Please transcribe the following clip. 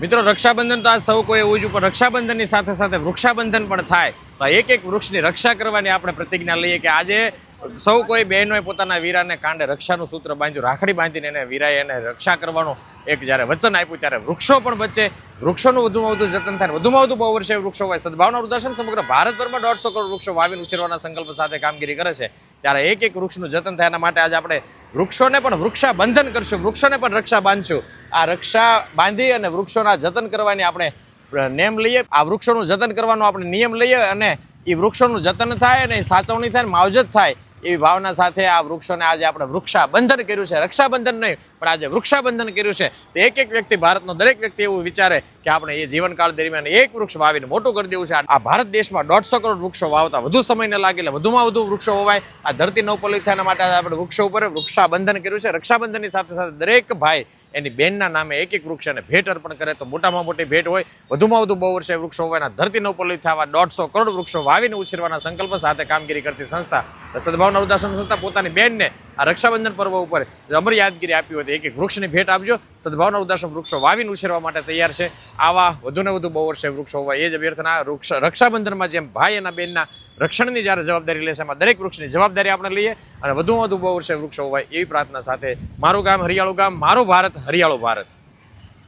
મિત્રો રક્ષાબંધન તો આ સૌ કોઈ ઉજવું, પણ રક્ષાબંધનની સાથે સાથે વૃક્ષાબંધન પણ થાય તો એક એક વૃક્ષની રક્ષા કરવાની આપણે પ્રતિજ્ઞા લઈએ કે આજે સૌ કોઈ બહેનોએ પોતાના વીરાને કાંડે રક્ષાનું સૂત્ર બાંધ્યું, રાખડી બાંધીને એને વીરાએ એને રક્ષા કરવાનું એક જ્યારે વચન આપ્યું ત્યારે વૃક્ષો પણ બચે, વૃક્ષોનું વધુમાં વધુ જતન થાય, વધુમાં વધુ બહુ વર્ષે વૃક્ષો હોય. સદભાવના વૃદ્ધાશ્રમ સમગ્ર ભારતભરમાં 150 કરોડ વૃક્ષો વાવીને ઉછેરવાના સંકલ્પ સાથે કામગીરી કરે છે. ત્યારે એક એક વૃક્ષનું જતન થાય એના માટે આજે આપણે વૃક્ષોને પણ વૃક્ષાબંધન કરશું, વૃક્ષોને પણ રક્ષા બાંધશું. આ રક્ષા બાંધી અને વૃક્ષોના જતન કરવાની આપણે નેમ લઈએ, આ વૃક્ષોનું જતન કરવાનો આપણે નિયમ લઈએ અને એ વૃક્ષોનું જતન થાય અને સાચવણી થાય, માવજત થાય એવી ભાવના સાથે આ વૃક્ષોને આજે આપણે વૃક્ષાબંધન કર્યું છે. રક્ષાબંધન નહીં પણ આજે વૃક્ષાબંધન કર્યું છે. તો એક એક વ્યક્તિ, ભારતનો દરેક વ્યક્તિ એવું વિચારે કે આપણે એ જીવનકાળ દરમિયાન એક વૃક્ષ વાવીને મોટું કરી દેવું છે. આ ભારત દેશમાં 150 કરોડ વૃક્ષો વાવતા વધુ સમય ન લાગે એટલે વધુમાં વધુ વૃક્ષો વવાય, આ ધરતી નવપલ્લિત થાય એના માટે આપણે વૃક્ષો ઉપર વૃક્ષાબંધન કર્યું છે. રક્ષાબંધનની સાથે સાથે દરેક ભાઈ એની બેનના નામે એક એક વૃક્ષ એને ભેટ અર્પણ કરે તો મોટામાં મોટી ભેટ હોય. વધુમાં વધુ બહુ વર્ષે વૃક્ષો હોવાના ધરતી નવપલ્લિત થવા 150 કરોડ વૃક્ષો વાવીને ઉછેરવાના સંકલ્પ સાથે કામગીરી કરતી સંસ્થા સદભાવના વૃદ્ધાશ્રમ સંસ્થા પોતાની બેનને આ રક્ષાબંધન પર્વ ઉપર અમર યાદગીરી આપી હોય તો એક એક વૃક્ષની ભેટ આપજો. સદભાવના વૃદ્ધાશ્રમ વૃક્ષો વાવીને ઉછેરવા માટે તૈયાર છે. આવા વધુને વધુ બહુ વર્ષે વૃક્ષો હોવા એ જ અભ્યર્થના. રક્ષાબંધનમાં જેમ ભાઈ એના બેનના રક્ષણની જ્યારે જવાબદારી લેશે એમાં દરેક વૃક્ષની જવાબદારી આપણે લઈએ અને વધુમાં વધુ બહુ વર્ષે વૃક્ષો હોવાય એવી પ્રાર્થના સાથે મારું ગામ હરિયાળું ગામ, મારું ભારત હરિયાળું ભારત.